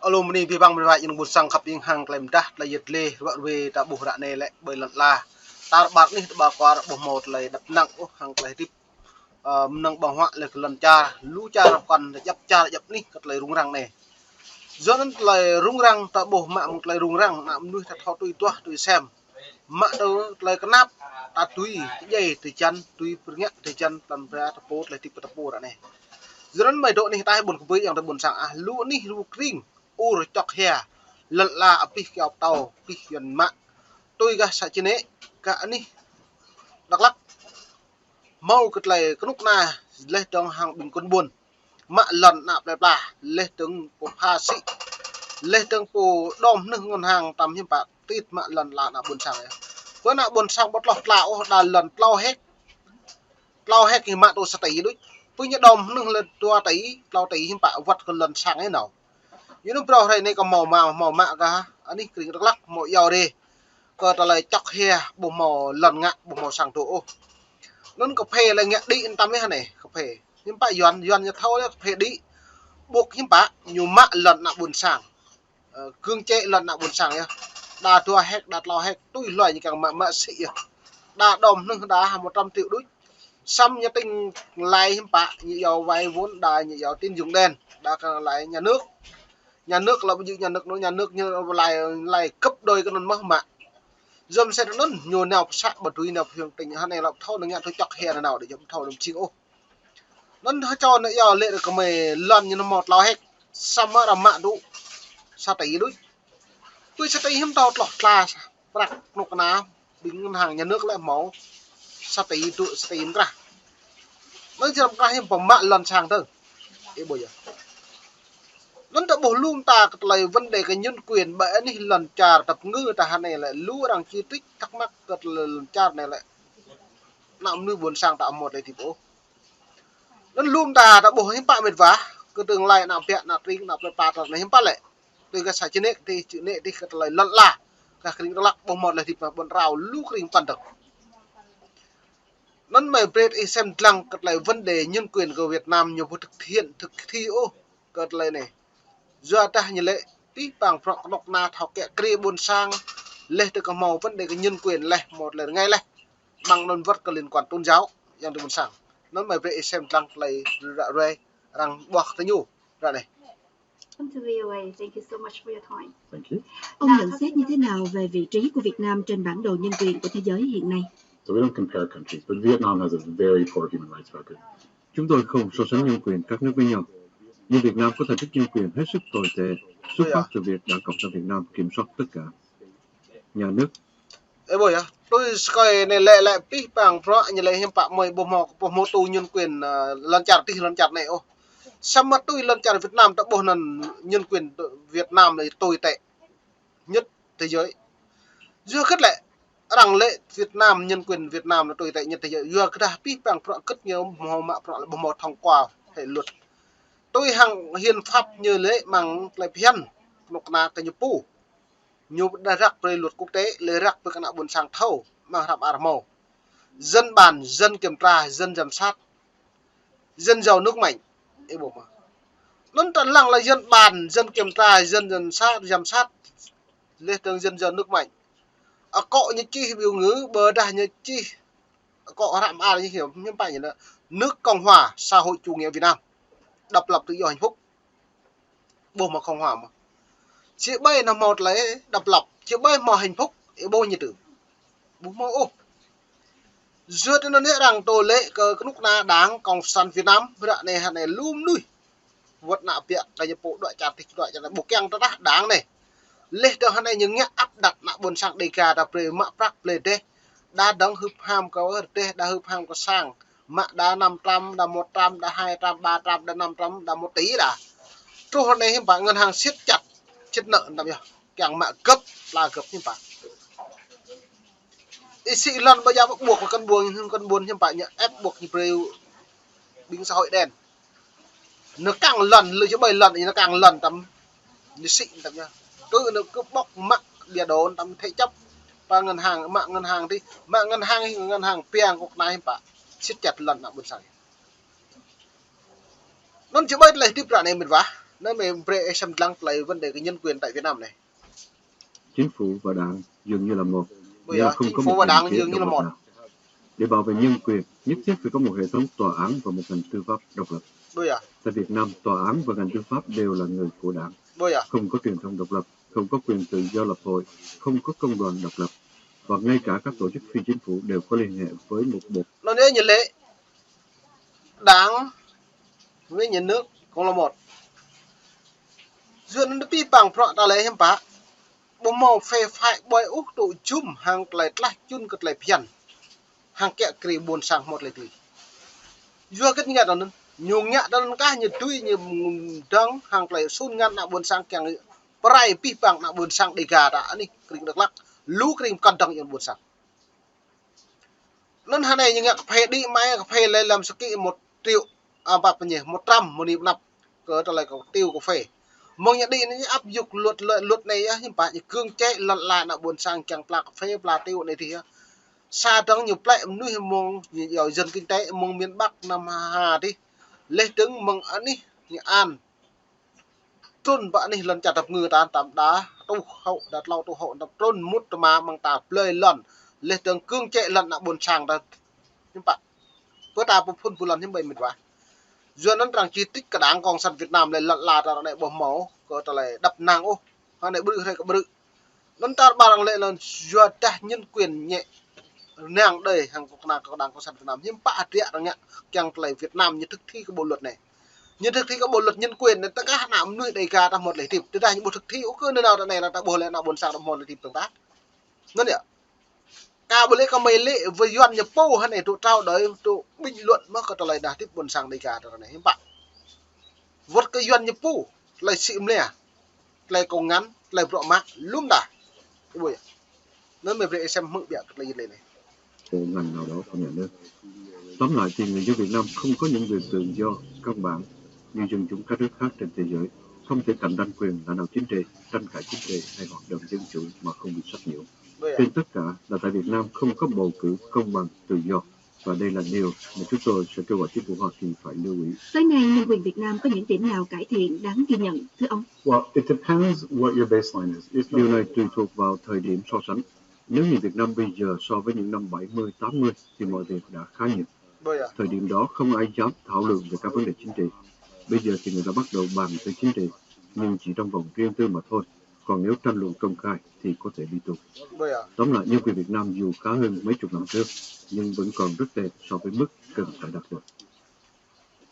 alumni vi bang berwajib yang busang kap yang hang klaim dah la yet le wa we ta buh ra ne le bai lat la tar bak ni ba kwar buh mot le dap nang hang klai tip nang bang hwa le kelan cha lu cha rap kan jap ni kat le rung rang ne zonan le rung rang ta buh ma mut le rung rang na nu ta thau tui tua tui xem ma đâu le kenap ta tui dei ti chan tui pernyak ti chan plan pra ta pot le tip ta po ra ne zonan mai do ni ta bun ku yang ta bun sang lu ni lu kring ur chok hea lật la api kẹo tàu pi gần mạ tôi ga sa chene cả ni đắc lắc mau cất lại cái lúc na lên trong hàng bình quân buồn mạ lần nạp đẹp là lên từng bộ pha sĩ lên từng bộ đom nâng ngân hàng tầm hiểm bạc tít mạ lần là nạp buồn sang với nạp buồn sang bắt lọt lão đà lần lau hết thì mạ tôi sẽ tẩy đấy với những đom nâng lên tua tẩy lau tẩy hiểm bạc vật còn lần sang ấy nào những pro này này có màu mạ cả anh ấy kêu lắc màu dầu đi có trả lời chọc he bộ màu lần ngạ bộ màu sang tổ nó có phê là ngạ đi tâm ấy này có phê nhưng bà doan như thâu đấy phê đi buộc nhưng bà nhiều mạ lần nạ buồn sang cương chế lần nạ buồn sang nhá đa tua hết đa lo hết tôi loại như càng mạ sĩ đa đồng nâng đa 100 triệu đuổi xăm nhà tinh lại nhưng bà như giàu vay vốn đa như giàu tin dùng đen đa lại nhà nước là như nhà nước như lại cấp đôi cái nó mắc mạng dâm sẽ nó nhiều nào sạ bật túi nào thường tình hắn này là thâu nó nghe tôi chọc hè nào để chấm thâu đồng chiêu ô nó cho nó giờ lệ được cái mày lần như nó một lo hết xăm mà mạng đủ sao tỷ đuôi tôi sẽ tỷ hiếm tao lọt là đặt nộp nào bình ngân hàng nhà nước lại máu sao tỷ tụ tỷ ra nó chỉ làm cái hiểm bằng mạng lần sang thôi thế bây giờ nó đã bổ lung ta lại vấn đề cái nhân quyền bẽ này lần trà tập ngư ta hắn này lại lúa đang chi tích thắc mắc cật lần trà này lại nằm như buồn sang tạo một này thì bố nó lung ta đã bổ hiếm bạn mệt vá cứ tương lai nằm vẹn nằm trinh nằm bạt này hiếm bạn lại từ cái sải trên nệ thì chữ nệ thì cật lại lăn là các cái lắc bổ một này thì mà buồn rào lúc kinh toàn được nó mày biết xem lăng cật lại vấn đề nhân quyền của Việt Nam nhiều thực thi ô cật lại này do ta như lệ tí bằng phọc độc na thảo kẹ kê buôn sang lệ từ cái màu vấn đề cái nhân quyền lệ một lần ngay lệ bằng đơn vật có liên quan tôn giáo yang được buôn sang nó mày về xem lăng lại ra rồi rằng bọc tới nhu ra này. Thank you so much for your time. Thank you. Ông nhận xét như thế nào về vị trí của Việt Nam trên bản đồ nhân quyền của thế giới hiện nay? So we don't compare countries, but Vietnam has a very poor human rights record. Chúng tôi không so sánh nhân quyền các nước với nhau. Nhưng Việt Nam có thành tích nhân quyền hết sức tồi tệ, xuất phát từ việc Đảng Cộng sản Việt Nam kiểm soát tất cả. Nhà nước. Ê bồi à, tôi coi này lệ pi bằng pro như lệ hiểm bạc mời bộ mô tu nhân quyền lần chặt này ô. Sao mà tôi lần chặt Việt Nam đã bộ lần nhân quyền Việt Nam này tồi tệ nhất thế giới. Dưa khất lệ rằng lệ Việt Nam nhân quyền Việt Nam là tồi tệ nhất thế giới. Dưa khất là pi bằng pro cất nhiều màu mạ pro là bộ một thông qua hệ luật. Tôi hàng hiền pháp như lễ mang lại phiền nộp na cái nhập pu nhiều đã rắc về luật quốc tế lệ rắc với các nạn buôn sang thâu mà làm armo dân bàn dân kiểm tra dân giám sát dân giàu nước mạnh ấy bộ mà nó tận lăng là dân bàn dân kiểm tra dân giám sát lệ tương dân giàu nước mạnh cọ như chi biểu ngữ bờ đà như chi cọ làm như hiểu như vậy như là nước Cộng hòa xã hội chủ nghĩa Việt Nam độc lập tự do hạnh phúc bộ mà không hòa mà chị bay là một lấy độc lập chị bay mà hạnh phúc bố như tử bố mô ô dựa cho nó nghĩa rằng tôi lệ cái lúc na đáng Cộng sản Việt Nam với đoạn này này lum nuôi vật nạ viện cái nhập bộ đội chặt bộ keng ta đáng này lệ cho hắn này những nghĩa áp đặt nạ buồn sang đầy cả đập về mạ prắc lệ đê đa đóng hụp ham có đê đa hụp ham có sang mạ đa 500 đa 100 đa 200 300 đa 500 đa 1 tỷ đã chỗ hôm nay hiện bạn ngân hàng siết chặt chết nợ làm gì càng mạ cấp là cấp như bạn sĩ lần bây giờ buộc một con buồn như bạn nhá ép buộc như preu binh xã hội đen nó càng lần lười cho 7 lần thì nó càng lần tầm như xịn tầm nhá nó cứ bóc mắc bìa đồ tầm thế chấp và ngân hàng mạng ngân hàng đi mạng ngân hàng piang cuộc này bạn siết chặt lần nào buồn sáng nó chỉ bay lại tiếp ra này mình vả Nên mình bre xem lăng lại vấn đề cái nhân quyền tại Việt Nam này. Chính phủ và đảng dường như là một, Bây nhưng giờ không chính có phủ một và định đảng chế dường như độc là lập một. nào. Để bảo vệ nhân quyền, nhất thiết phải có một hệ thống tòa án và một ngành tư pháp độc lập. Bây giờ, Tại Việt Nam, tòa án và ngành tư pháp đều là người của đảng. bây giờ. Không có truyền thông độc lập, không có quyền tự do lập hội, không có công đoàn độc lập. Và ngay cả các tổ chức phi chính phủ đều có liên hệ với một bộ. Nó nếu như lệ đảng với nhà nước cũng là một. Duyên nó bị bằng pro ta lấy hem pa. Bộ màu phê phải bồi úc tụ chum hàng lại lách chun cất lại phiền. Hàng kẹ kri buồn sang một lại tùy. Dua kết nhạt đó nhung nhạt đó cả như tùy như đắng hàng lại sun ngăn nạ buồn sang kẹng prai pi bằng nạ buồn sang đi gà đã ni kri được lắc lú kri cần đăng yên buồn sang. Nên hàng này như ngạc phê đi mai phê lấy làm sắc kỹ 1 triệu à bạc nhỉ 100 một niệm nạp cỡ trở lại có tiêu có phê. Mong nhận đi nó áp dụng luật này á, nhưng bạn cương chế lần lại là buồn sang chẳng plak phê pla tiêu này thì xa trắng nhiều plek nuôi mong nhiều dân kinh tế mong miền Bắc Nam Hà đi lấy trứng mong anh đi như an trôn bạn đi lần chặt tập ngư ta tạm đá tu hậu đặt lau tu hậu tập trôn mút mà mang ta plei lần lấy trứng cương chế lần là buồn sang ta nhưng bạn bữa ta phun lần nhưng bảy mệt quá duyên nó rằng chi tiết cả đảng cộng sản Việt Nam này lật là ra này bỏ máu có ta lại đập nàng ô hay này bự hay có bự nó ta bảo lệ là duyên ta nhân quyền nhẹ nàng đời hàng cục nàng có đảng cộng sản Việt Nam nhưng bạ triệt rằng nhá chẳng lại Việt Nam như thực thi cái bộ luật này như thực thi cái bộ luật nhân quyền này tất cả nam nuôi đầy gà ta một lấy thịt từ đây những bộ thực thi cứ nơi nào này là ta bồ lại nào buồn sang ta một lấy thịt tương tác nó nhỉ cả bữa lễ có mấy lễ với duyên nhập bầu hay này tụ trao đấy tụ bình luận mà có trở lại đã tiếp buồn sang đầy gà rồi này bạn vượt cái duyên nhập bầu lại xịm nè lại cầu ngắn lại rõ mát luôn đã cái buổi nó mới về xem mượn bịa cái gì này Bộ ngành nào đó của nhà nước. Tóm lại thì người dân Việt Nam không có những quyền tự do căn bản như dân chúng các nước khác trên thế giới, không thể cạnh tranh quyền lãnh đạo chính trị, tranh cãi chính trị hay hoạt động dân chủ mà không bị sách nhiễu. Trên tất cả là tại Việt Nam không có bầu cử công bằng tự do, và đây là điều mà chúng tôi sẽ kêu gọi chính phủ Hoa Kỳ phải lưu ý. Tới nay, nhân quyền Việt Nam có những điểm nào cải thiện đáng ghi nhận, thưa ông? Well, it depends what your baseline is. Điều này tùy thuộc vào thời điểm so sánh. Nếu như Việt Nam bây giờ so với những năm 70, 80 thì mọi việc đã khá nhiều. Thời điểm đó không ai dám thảo luận về các vấn đề chính trị. Bây giờ thì người ta bắt đầu bàn tới chính trị, nhưng chỉ trong vòng riêng tư mà thôi. Còn nếu tranh luận công khai thì có thể đi tù. Tóm lại, nhân quyền Việt Nam dù khá hơn mấy chục năm trước, nhưng vẫn còn rất tệ so với mức cần phải đạt được.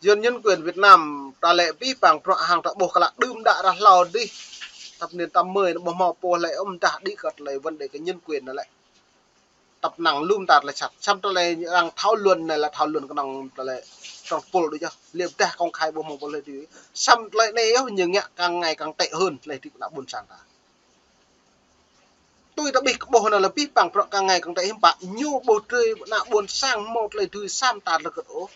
dân nhân quyền Việt Nam ta lệ vi phạm hàng ta buộc là đơm đã ra lò đi tập nên ta mời nó bỏ mò po lại ông ta đi gật lại vấn đề cái nhân quyền này lại tập nặng lùm tạt lại chặt xong ta lại rằng thảo luận này là thảo luận cái nòng ta lại trong pol đấy chứ liệp ta công khai bỏ mò po lại thì xong lại này nhưng nhá càng ngày càng tệ hơn lại thì cũng đã buồn sang ta tôi đã bị bộ này là vi phạm càng ngày càng tệ hơn bạn nhu bầu trời đã buồn sang một lại thứ sam tạt là cỡ ố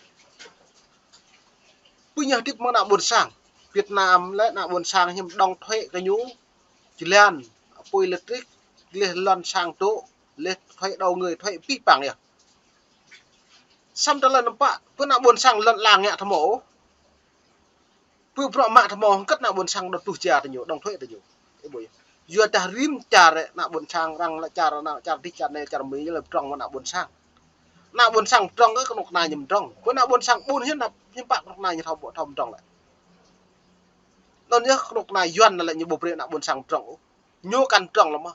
bây giờ tiếp mà đã buồn sang Việt Nam lại đã buồn sang nhưng đồng thuế cái nhú chỉ lên poi electric lên lần sang chỗ lên thuế đầu người thuế pi bằng nhỉ xong đó là nó bạn cứ nào buồn sang lần làng nhẹ thầm mổ vừa bọ mạ thầm mổ cất nào buồn sang đợt tù trà thì nhiều đồng thuế thì nhiều cái buổi vừa trà rim trà đấy nào buồn sang rằng là trà nào trà đi trà này trà mỹ là trong mà nào buồn sang trong cái con này nhầm trong cứ nào buồn sang buồn hết là nhưng bạn con này như thầu bộ thầu trong lại nó nhớ lúc này duyên là lại như bộ phim nào buồn sang trọng nhô căn trọng lắm mà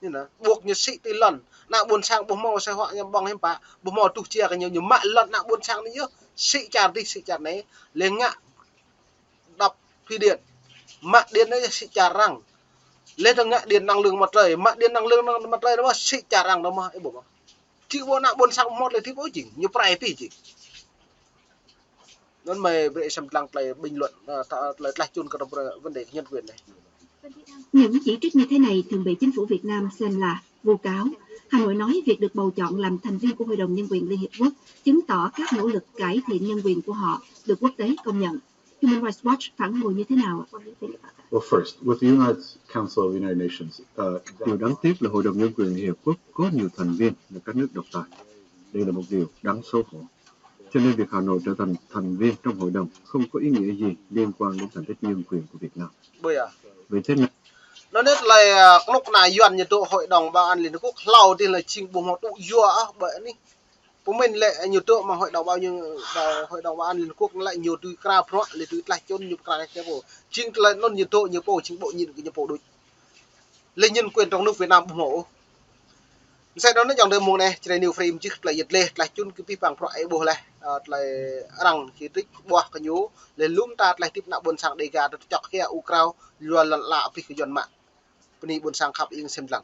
như là buộc như sĩ tí lần nào buồn sang bố mò sẽ họ nhầm bong hem bạ bố mò tu chia cái nhiều nhiều mạ lần nào buồn sang nữa sĩ chặt đi sĩ chặt này lên ngạ đập thủy điện mạ điện đấy sĩ chặt rằng lên thằng ngạ điện năng lượng mặt trời mạ điện năng lượng mặt trời đó mà sĩ chặt rằng đó mà ấy bộ mà chứ bộ nào buồn sang một là thì bố chỉ như prai pi chỉ nên mày về xem lăng lại bình luận lại chôn cái vấn đề nhân quyền này. Những chỉ trích như thế này thường bị chính phủ Việt Nam xem là vu cáo. Hà Nội nói việc được bầu chọn làm thành viên của Hội đồng Nhân quyền Liên Hiệp Quốc chứng tỏ các nỗ lực cải thiện nhân quyền của họ được quốc tế công nhận. Human Rights Watch phản hồi như thế nào? Well, first, with the United Council of the United Nations, Điều đáng tiếc là Hội đồng Nhân quyền Liên Hiệp Quốc có nhiều thành viên là các nước độc tài. Đây là một điều đáng xấu hổ. Cho nên việc Hà Nội trở thành thành viên trong hội đồng không có ý nghĩa gì liên quan đến thành tích nhân quyền của Việt Nam. Vậy thế nào? Nó biết là lúc này duyên như tụ hội đồng bảo an Liên Hợp Quốc lâu thì là trình bùng một tụ dọa bởi ní của mình lại nhiều tụ mà hội đồng bao nhiêu hội đồng bảo an Liên Hợp Quốc lại nhiều từ kra pro lại từ lại chôn nhiều kra cái bộ chính là nó nhiều tụ nhiều bộ chính bộ nhìn cái nhiều bộ đối lên nhân quyền trong nước Việt Nam ủng hộ sẽ đó nó dòng đời mùa này chỉ là nhiều frame chứ lại giật lê lại chôn cái bằng pro ấy bộ này lại rằng chỉ tích bỏ cái nhú lên lúng ta lại tiếp nạp buồn sang đề gà chọc kia Ukraine luôn lạ vì cái dọn mạng Peni buồn sang khắp yên xem lặng